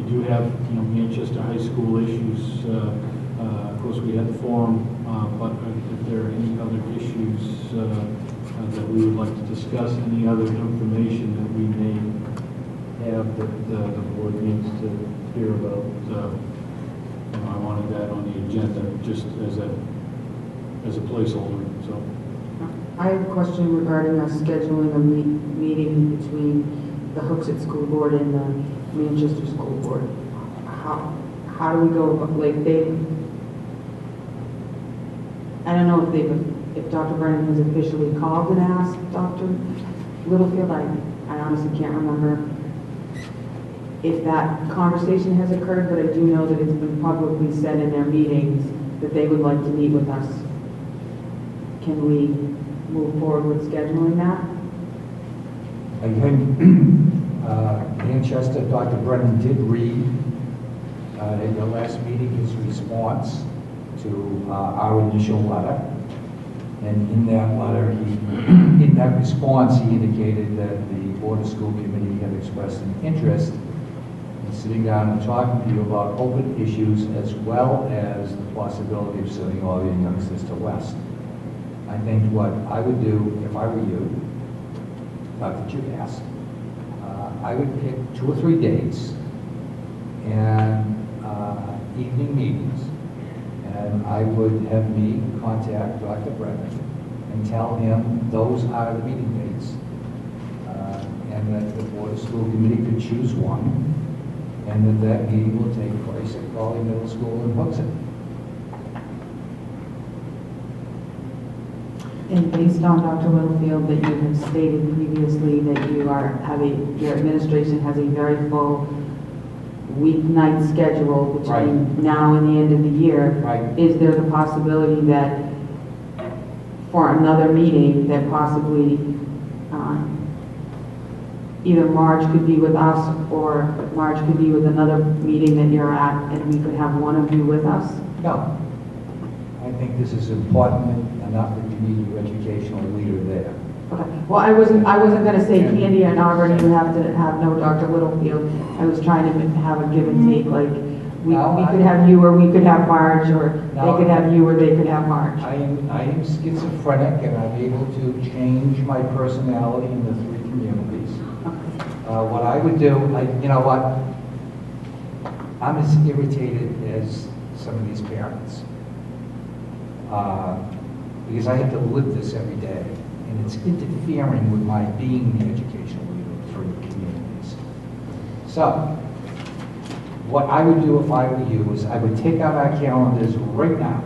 do have, Manchester High School issues. Of course, we had the forum, but if there are any other issues that we would like to discuss, any other information that we may have that the board needs to hear about, I wanted that on the agenda just as a placeholder. So, I have a question regarding us scheduling a meeting between the Hooksett School Board and the Manchester School Board. How do we go about, like, I don't know if Dr. Brennan has officially called and asked Dr. Littlefield. I honestly can't remember if that conversation has occurred, but I do know that it's been publicly said in their meetings that they would like to meet with us. Can we move forward with scheduling that? I think Manchester, Dr. Brennan did read at your last meeting his response to our initial letter. And in that letter, in that response, he indicated that the Board of School Committee had expressed an interest in sitting down and talking to you about open issues as well as the possibility of sending all your youngsters to West. I think what I would do if I were you, not that you asked, I would pick 2 or 3 dates and evening meetings, and I would have me contact Dr. Brennan and tell him those are the meeting dates, and that the Board of School Committee could choose one, and that meeting will take place at Crawley Middle School in Hooksett. And based on Dr. Littlefield, that you have stated previously that your administration has a very full weeknight schedule between now and the end of the year, is there the possibility that for another meeting that possibly either Marge could be with us or Marge could be with another meeting that you're at, and we could have one of you with us? No. I think this is important enough that you need your educational leader there. Okay. Well, I wasn't going to say Candy and Auburn, you have to have no Dr. Littlefield. I was trying to have a give and take, like we could have you or we could have Marge, or they could have you or they could have Marge. I am schizophrenic, and I'm able to change my personality in the 3 communities. Okay. What I would do, you know what? I'm as irritated as some of these parents. Because I have to live this every day, and it's interfering with my being the educational leader for the communities. So, what I would do if I were you is I would take out our calendars right now.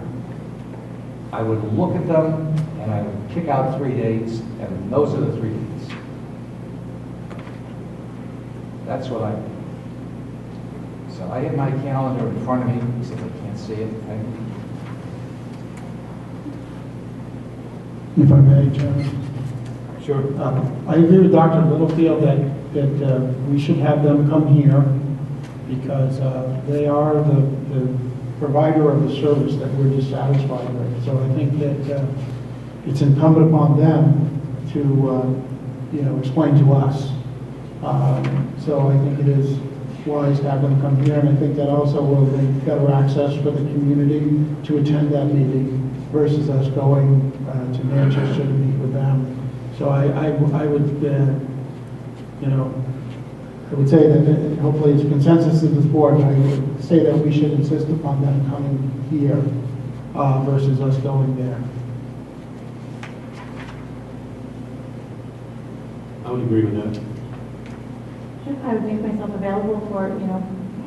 I would look at them, and I would pick out 3 dates, and those are the 3 dates. That's what I do. So I have my calendar in front of me, except I can't see it. If I may, Chairman. sure. I agree with Dr. Littlefield that we should have them come here because they are the provider of the service that we're dissatisfied with. So I think that it's incumbent upon them to explain to us. So I think it is wise to have them come here, and I think that also will make better access for the community to attend that meeting versus us going to Manchester to meet with them. So I would say that hopefully it's consensus of the board, but I would say that we should insist upon them coming here versus us going there. I would agree with that. I would make myself available for,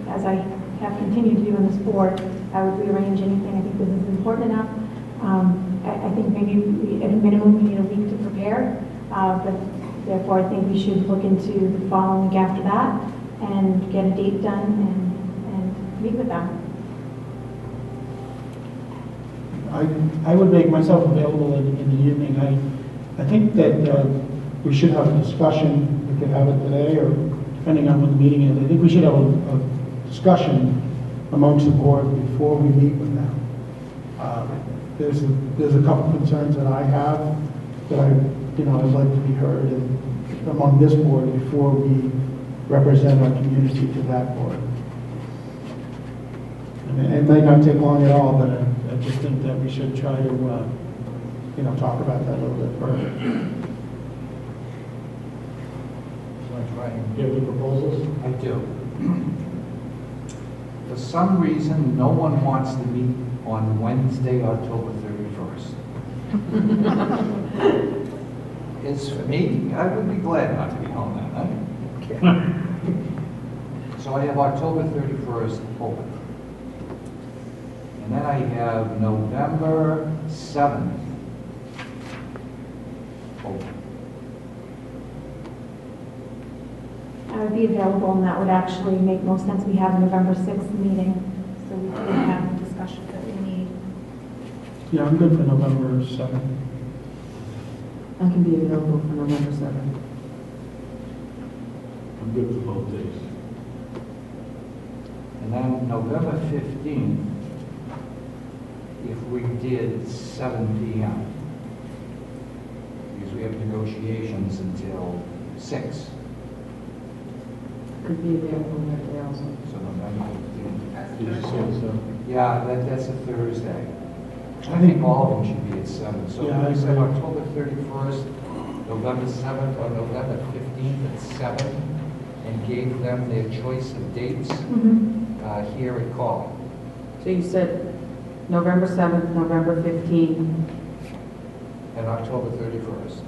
as I have continued to do on this board, I would rearrange anything. I think this is important enough. I think maybe at a minimum we need a week to prepare, but therefore I think we should look into the following week after that and get a date done and meet with them. I would make myself available in the evening. I think that we should have a discussion. We could have it today, or depending on what the meeting is. I think we should have a discussion amongst the board before we meet with them. There's a couple concerns that I have that I'd like to be heard among this board before we represent our community to that board. And it may not take long at all, but I just think that we should try to, talk about that a little bit further. Want to try and- Do you have any proposals? I do. For some reason, no one wants to meet on Wednesday, October 31st. It's for me, I would be glad not to be home that night. So I have October 31st open. And then I have November 7th open. I would be available, and that would actually make most sense. We have a November 6th meeting, so we can have the discussion that we need. Yeah, I'm good for November 7th. I can be available for November 7th. I'm good for both days. And then November 15th, if we did 7 p.m., because we have negotiations until 6, Could be available that day also. so November 15th. Did you say so? Yeah, that's a Thursday. I think all of them should be at 7. So Yeah, I we said agree. October 31st, November 7th, or November 15th at 7, and gave them their choice of dates here at call. So you said November 7th, November 15th, And October 31st.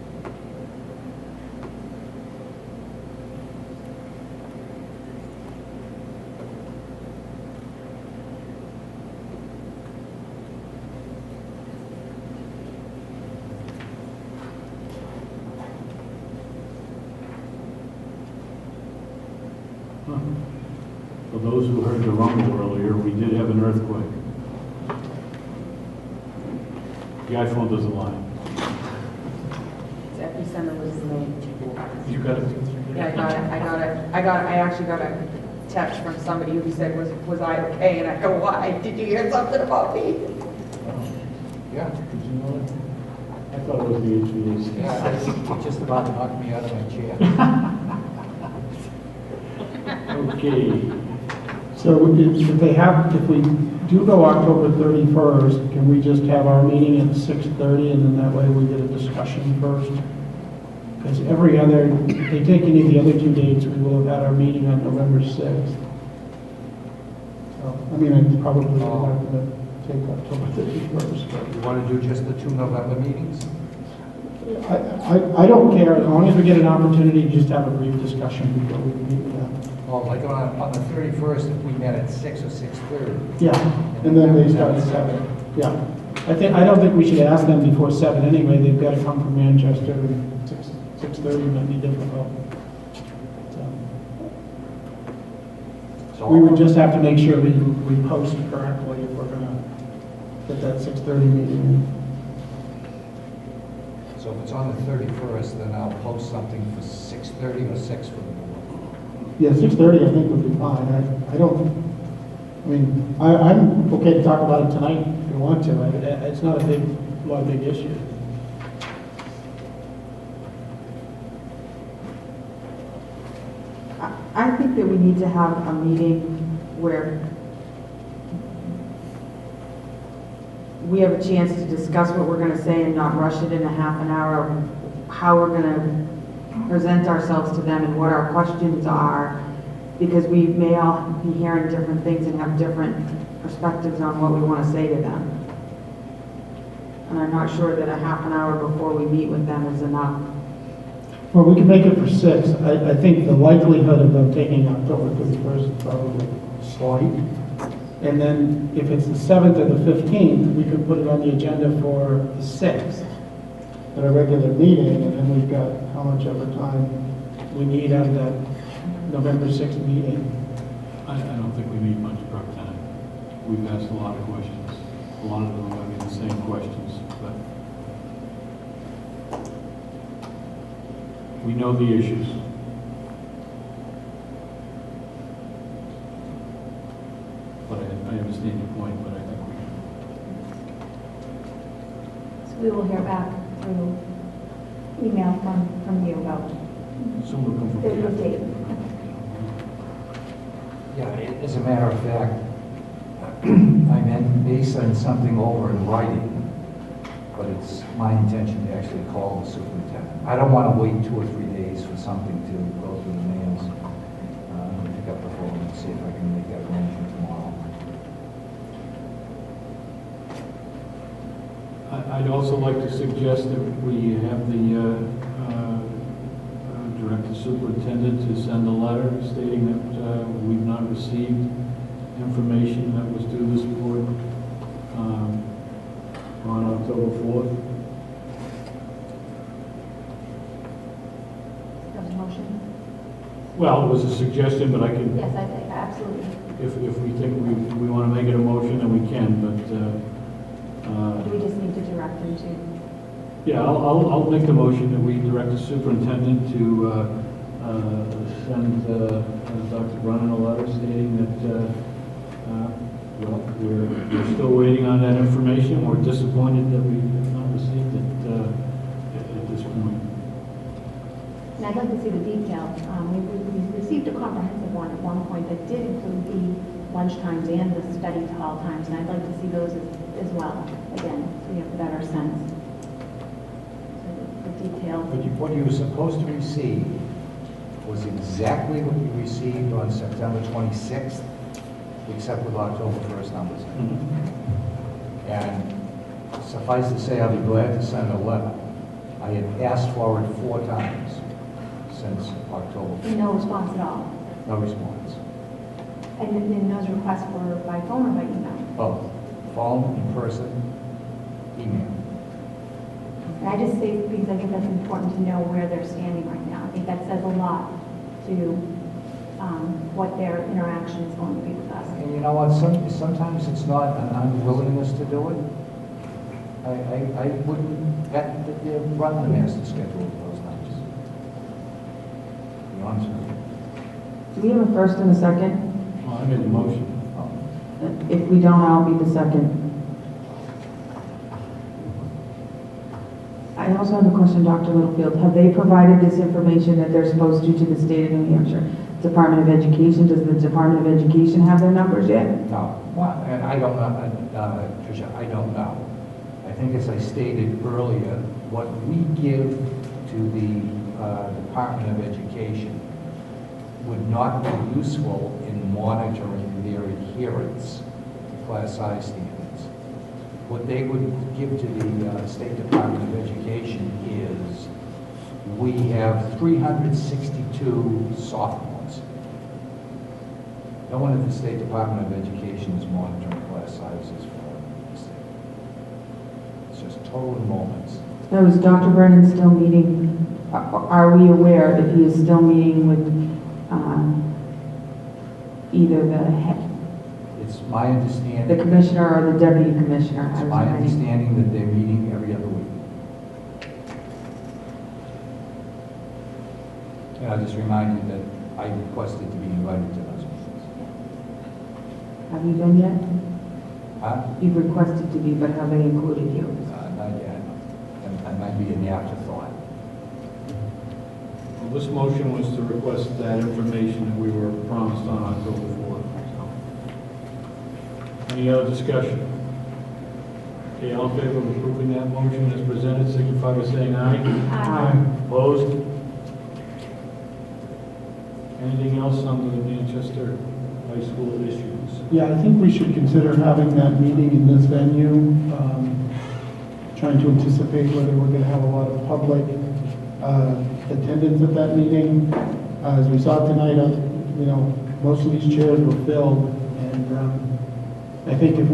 Huh. For those who heard the rumble earlier, we did have an earthquake. The iPhone doesn't lie. the epicenter was Maine. You got it? Yeah, I actually got a text from somebody who said, was I okay? And I go, why? Did you hear something about me? Yeah. Did you know that? I thought it was the HVAC. Yeah, it just about knocked me out of my chair. Okay. So if we do go October 31st, can we just have our meeting at 6:30, and then that way we get a discussion first? Because every other, if they take any of the other 2 dates, we will have had our meeting on November 6th. So, I mean, it's probably not going to take October 31st, but You want to do just the 2 November meetings? I don't care, as long as we get an opportunity to just have a brief discussion before we meet with them. Oh, like on the 31st, if we met at 6 or 6:30. Yeah, and then they start at 7. Yeah. I don't think we should ask them before 7 anyway. They've got to come from Manchester, and 6:30 might be difficult. So we would just have to make sure we post correctly if we're going to get that 6:30 meeting in. So if it's on the 31st, then I'll post something for 6:30 or 6 for the board. Yeah, 6:30 I think would be fine. I'm okay to talk about it tonight if you want to. It's not a big issue. I think that we need to have a meeting where we have a chance to discuss what we're going to say and not rush it in a half an hour, of how we're going to present ourselves to them and what our questions are, because we may all be hearing different things and have different perspectives on what we want to say to them. And I'm not sure that a half an hour before we meet with them is enough. Well, we can make it for 6. I think the likelihood of them taking October 31st is probably slight. And then if it's the 7th or the 15th, we could put it on the agenda for the 6th at a regular meeting, and then we've got how much ever time we need out of that November 6th meeting. I don't think we need much prep time. We've asked a lot of questions. A lot of them are going to be the same questions, but we know the issues. But I understand your point, but I think So we will hear back through email from you about soon will come from the Kathy. date. Yeah, as a matter of fact, I meant based on something over in writing, but it's my intention to actually call the superintendent. I don't want to wait 2 or 3 days for something to go through the mails. I'm going to pick up the phone and see if I can make that arrangement tomorrow. I'd also like to suggest that we have the direct the superintendent to send a letter stating that we've not received information that was due this board on October 4th. That was a motion? Well, it was a suggestion, but I can, Yes, I think, absolutely. if we think we want to make it a motion, then we can, but Do we just need to direct him to? yeah, I'll make the motion that we direct the superintendent to send Dr. Brennan a letter stating that, well, we're still waiting on that information. We're disappointed that we have not received it at this point. And I'd like to see the detail. We received a comprehensive one at one point that did include the lunch times and the study hall times, and I'd like to see those as well, again, so we have a better sense. So the detail. But what you were supposed to receive was exactly what you received on September 26th, except with October 1st numbers. And suffice to say, I'll be glad to send a letter. I had asked for it 4 times since October 1st. And no response at all. No response. And then those requests were by phone or by email? Both, phone, in person, email. And I just say, because I think that's important to know where they're standing right now. I think that says a lot to what their interaction is going to be with us. And you know what, sometimes it's not an unwillingness to do it. I wouldn't run the master schedule of those nights. To be honest with you. Do we have a first and a second? Well, I made the motion. If we don't, I'll be the second. I also have a question, Dr. Littlefield. Have they provided this information that they're supposed to the state of New Hampshire Department of Education? Does the Department of Education have their numbers yet? No, well, and I don't know, Tricia, I don't know. I think as I stated earlier, what we give to the Department of Education would not be useful in monitoring their adherence to class size standards. What they would give to the State Department of Education is, we have 362 sophomores. No one at the State Department of Education is monitoring class sizes for the state. It's just total enrollments. No, is Dr. Brennan still meeting? Are we aware if he is still meeting with either the head, It's my understanding. the commissioner or the deputy commissioner? It's my understanding that they're meeting every other week. And I'll just remind you that I requested to be invited to those meetings. Have you been yet? Huh? You've requested to be, but have they included you? Not yet. I might be an afterthought. Well, this motion was to request that information that we were promised on October 4th. So. Any other discussion? Okay, all in favor of approving that motion as presented, signify by saying aye. Aye. Opposed? Anything else on the Manchester High School issues? Yeah, I think we should consider having that meeting in this venue, trying to anticipate whether we're going to have a lot of public attendance at that meeting. As we saw tonight, most of these chairs were filled, and I think if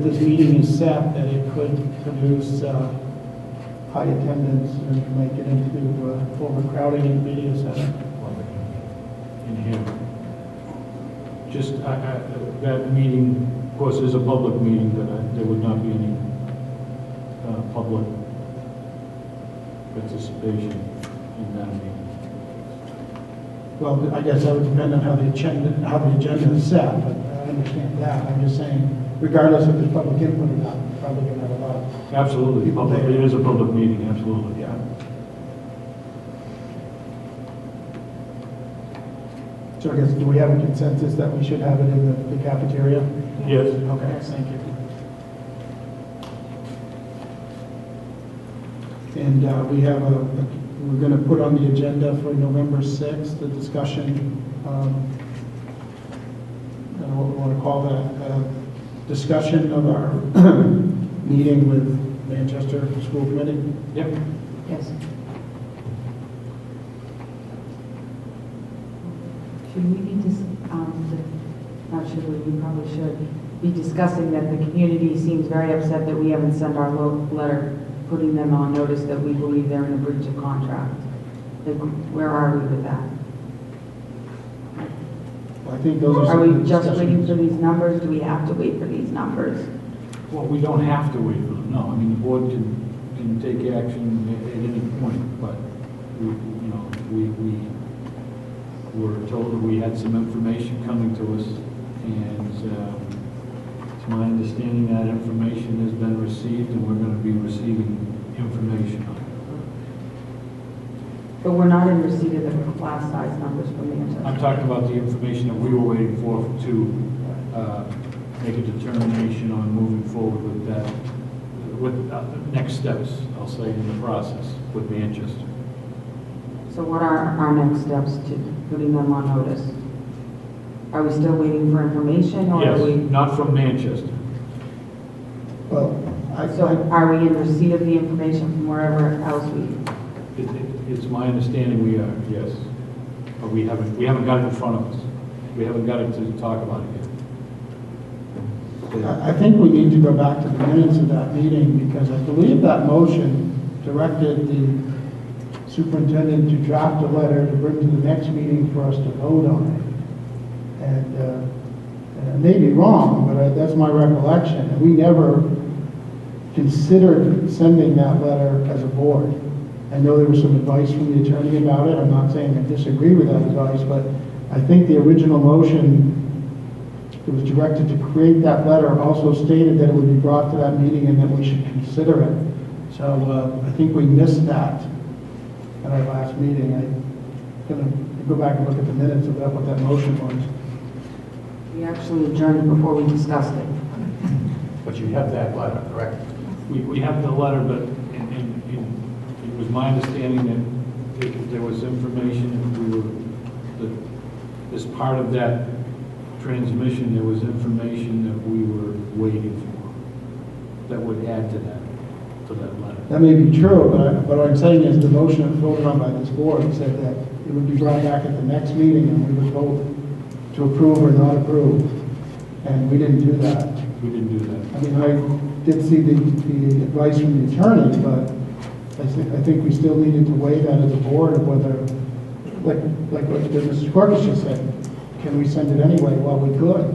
this meeting is set, that it could produce high attendance and might get into overcrowding in the media center. In here. Just, that meeting, of course, is a public meeting, but there would not be any public participation in that meeting. Well, I guess that would depend on how the agenda is set, but I understand that. I'm just saying, regardless if there's public input or not, we're probably going to have a lot of. Absolutely, public, it is a public meeting, absolutely. Yeah. So I guess, do we have a consensus that we should have it in the cafeteria? Yes. Okay, thank you. And we have we're going to put on the agenda for November 6th, the discussion, I don't know what we want to call that, discussion of our meeting with Manchester School Committee. Yep. Yes. Should we be not should we probably should be discussing that the community seems very upset that we haven't sent our letter putting them on notice that we believe they're in a breach of contract. Like, where are we with that? I think those are Are we some just waiting discussions. for these numbers? Do we have to wait for these numbers? Well, we don't have to wait for them, no. I mean, the board can take action at any point, but we were told that we had some information coming to us, and it's my understanding that information has been received, and we're going to be receiving information on it. But we're not in receipt of the class size numbers from Manchester. I'm talking about the information that we were waiting for to make a determination on moving forward with that, with next steps, I'll say, in the process with Manchester. So what are our next steps to putting them on notice? Are we still waiting for information, or Yes, are we? not from Manchester. Well, So are we in receipt of the information from wherever else we? It's my understanding we are, yes. But we haven't got it in front of us. We haven't got it to talk about it yet. I think we need to go back to the minutes of that meeting, because I believe that motion directed the superintendent to draft a letter to bring to the next meeting for us to vote on it. And I may be wrong, but that's my recollection. And we never considered sending that letter as a board. I know there was some advice from the attorney about it. I'm not saying I disagree with that advice, but I think the original motion that was directed to create that letter also stated that it would be brought to that meeting and that we should consider it. So I think we missed that at our last meeting. I'm going to go back and look at the minutes of that, what that motion was. We actually adjourned before we discussed it. But you have that letter, correct? We have the letter, but it was my understanding that if there was information, as part of that transmission, there was information that we were waiting for that would add to that letter. That may be true, but what I'm saying is the motion voted on by this board said that it would be brought back at the next meeting and we would vote to approve or not approve. And we didn't do that. We didn't do that. I mean, I did see the advice from the attorney, but I think we still needed to weigh that as a board of whether, like what Mrs. Corcus just said, can we send it anyway? Well, we could,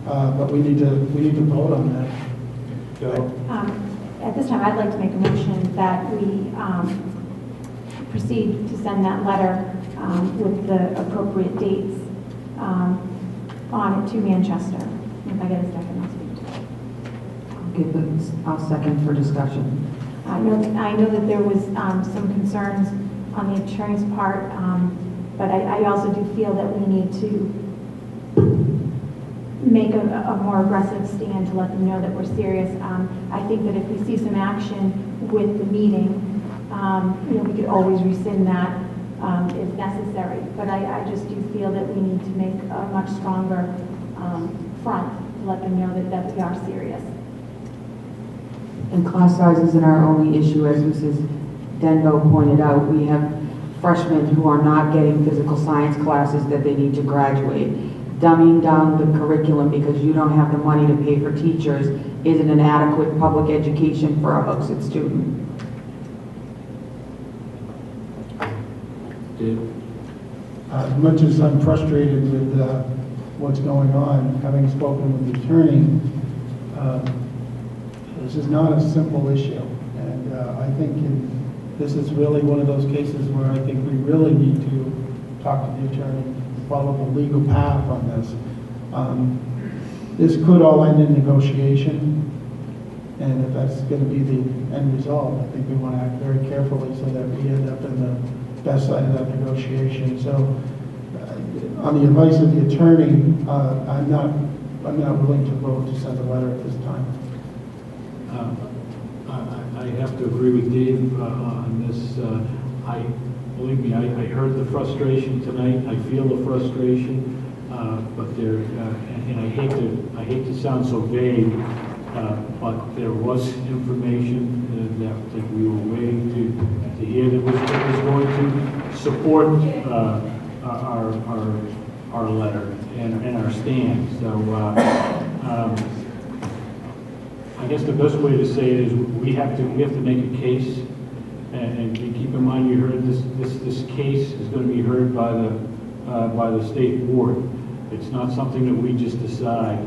but we need to vote on that. So, At this time, I'd like to make a motion that we proceed to send that letter with the appropriate dates on it to Manchester. If I get a second, I'll speak to it. Okay, but I'll second for discussion. I know that there was some concerns on the attorney's part, but I also do feel that we need to make a more aggressive stand to let them know that we're serious. I think that if we see some action with the meeting, we could always rescind that if necessary. But I just do feel that we need to make a much stronger front to let them know that we are serious. And class size isn't our only issue, as Mrs. Denbo pointed out. We have freshmen who are not getting physical science classes that they need to graduate. Dumbing down the curriculum because you don't have the money to pay for teachers isn't an adequate public education for a Hooksett student. Dave? As much as I'm frustrated with what's going on, having spoken with the attorney, this is not a simple issue. And I think this is really one of those cases where I think we really need to talk to the attorney, follow the legal path on this. This could all end in negotiation, and if that's going to be the end result, I think we want to act very carefully so that we end up in the best side of that negotiation. So on the advice of the attorney, I'm not I'm not willing to vote to send a letter at this time. I have to agree with Dave on this. Believe me, I heard the frustration tonight. I feel the frustration, but there, and I hate to sound so vague, but there was information that we were waiting to hear that was going to support our letter and our stand. So I guess the best way to say it is we have to make a case, and keep in mind you heard this case is going to be heard by the state board. It's not something that we just decide.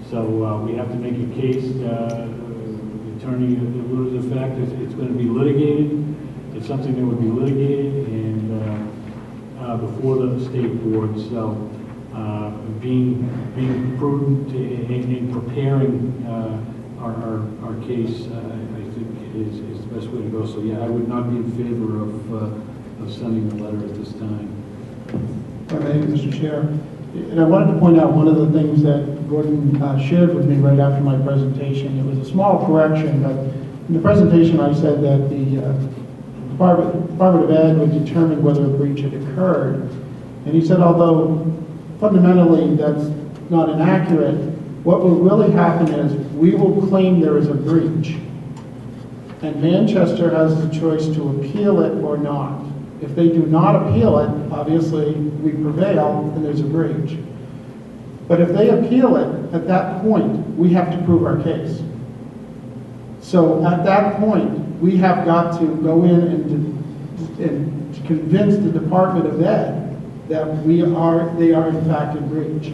So we have to make a case. The attorney alluded to the fact that it's going to be litigated. It's something that would be litigated and before the state board. So being prudent in preparing our case, I think is the best way to go. So yeah, I would not be in favor of sending the letter at this time. If I may, Mr. Chair, and I wanted to point out one of the things that Gordon shared with me right after my presentation. It was a small correction, but in the presentation I said that the Department of Ed would determine whether a breach had occurred. And he said, although fundamentally that's not inaccurate, what will really happen is we will claim there is a breach. And Manchester has the choice to appeal it or not. If they do not appeal it, obviously we prevail and there's a breach. But if they appeal it, at that point, we have to prove our case. So at that point, we have got to go in and convince the Department of Ed that they are in fact in breach.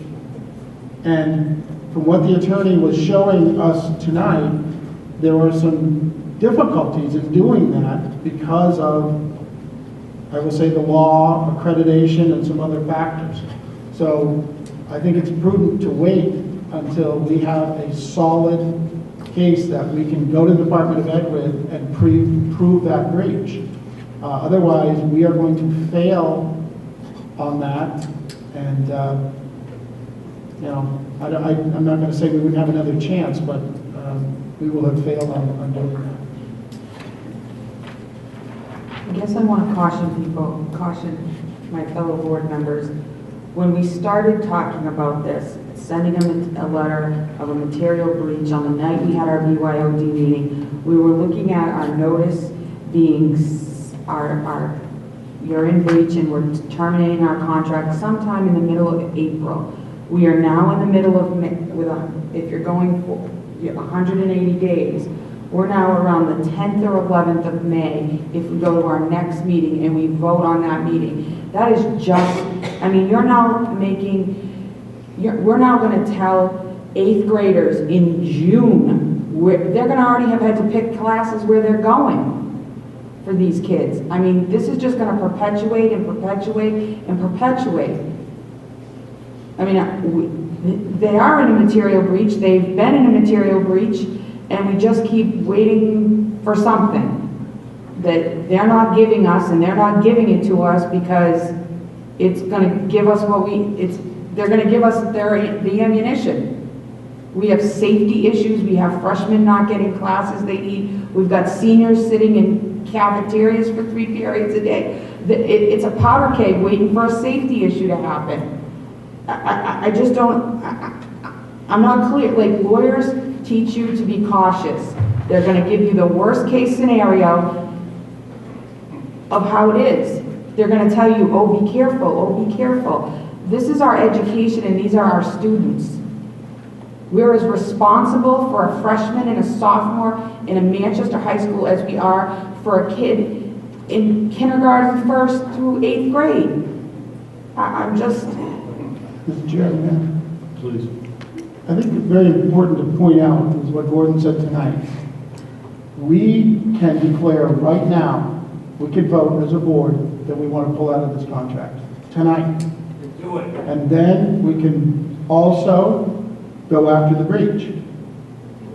And from what the attorney was showing us tonight, there were some difficulties in doing that because of, I will say, the law, accreditation, and some other factors. So I think it's prudent to wait until we have a solid case that we can go to the Department of Ed with and prove that breach. Otherwise, we are going to fail on that. And, you know, I'm not going to say we wouldn't have another chance, but we will have failed on doing that. I guess I want to caution my fellow board members. When we started talking about this, sending them a letter of a material breach on the night we had our BYOD meeting, we were looking at our notice being you're in breach and we're terminating our contract sometime in the middle of April. We are now in the middle of May, if you're going for 180 days, we're now around the 10th or 11th of May if we go to our next meeting and we vote on that meeting. That is just, I mean, we're now going to tell 8th graders in June, they're going to already have had to pick classes where they're going for these kids. I mean, this is just going to perpetuate and perpetuate and perpetuate. I mean, they are in a material breach, they've been in a material breach, and we just keep waiting for something that they're not giving us, and they're not giving it to us because it's going to give us they're going to give us the ammunition. We have safety issues, we have freshmen not getting classes they need, we've got seniors sitting in cafeterias for 3 periods a day. It's a powder keg waiting for a safety issue to happen. I just don't, I'm not clear. Like, lawyers teach you to be cautious. They're going to give you the worst case scenario of how it is. They're going to tell you, oh, be careful, oh, be careful. This is our education and these are our students. We're as responsible for a freshman and a sophomore in a Manchester high school as we are for a kid in kindergarten 1st through 8th grade. I'm just... Mr. Chairman, Please. I think it's very important to point out is what Gordon said tonight. We can declare right now, we could vote as a board that we want to pull out of this contract tonight. Do it. And then we can also go after the breach.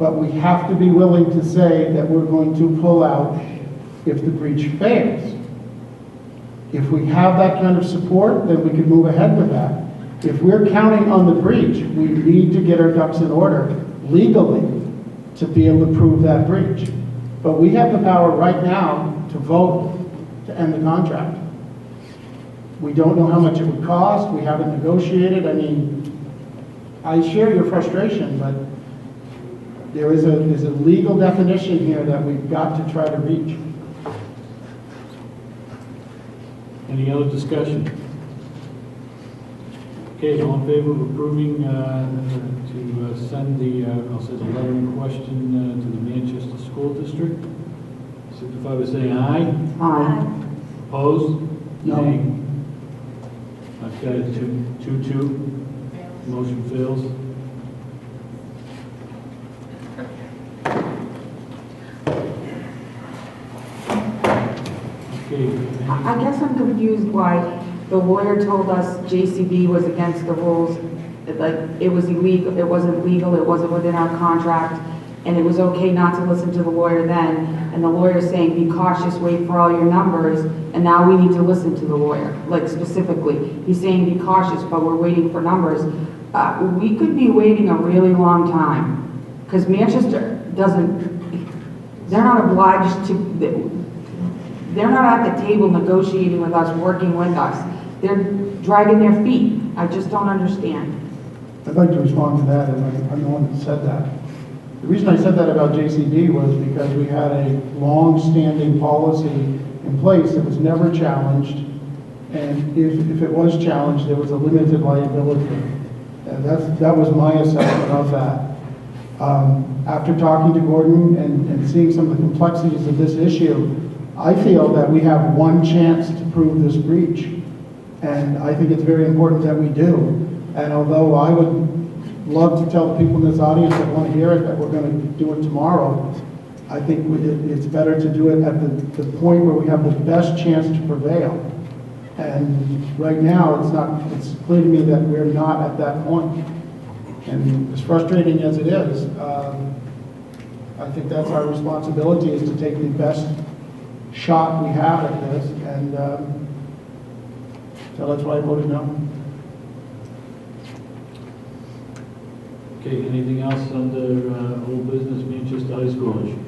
But we have to be willing to say that we're going to pull out if the breach fails. If we have that kind of support, then we can move ahead with that. If we're counting on the breach, we need to get our ducks in order legally to be able to prove that breach. But we have the power right now to vote to end the contract. We don't know how much it would cost, we haven't negotiated. I mean, I share your frustration, but there's a legal definition here that we've got to try to reach. Any other discussion? Okay, all in favor of approving to send the, I'll say the letter in question to the Manchester School District? Signify by saying aye. Aye. Opposed? No. Nay. I've got it 2-2. Motion fails. Okay. I guess I'm confused why the lawyer told us JCB was against the rules. Like, it was illegal, it wasn't legal, it wasn't within our contract, and it was okay not to listen to the lawyer then. And the lawyer's saying, be cautious, wait for all your numbers, and now we need to listen to the lawyer, like specifically. He's saying, be cautious, but we're waiting for numbers. We could be waiting a really long time, because Manchester doesn't, they're not obliged to, they're not at the table negotiating with us, working with us. They're dragging their feet. I just don't understand. I'd like to respond to that, and I'm the one that said that. The reason I said that about JCB was because we had a long-standing policy in place that was never challenged, and if it was challenged, there was a limited liability. And that was my assessment of that. After talking to Gordon and seeing some of the complexities of this issue, I feel that we have one chance to prove this breach, and I think it's very important that we do. And although I would love to tell the people in this audience that want to hear it that we're going to do it tomorrow, I think it's better to do it at the point where we have the best chance to prevail. And right now, it's clear to me that we're not at that point. And as frustrating as it is, I think that's our responsibility, is to take the best shot we have at this, and so that's why I voted no. Okay, anything else under old business Manchester High School issues?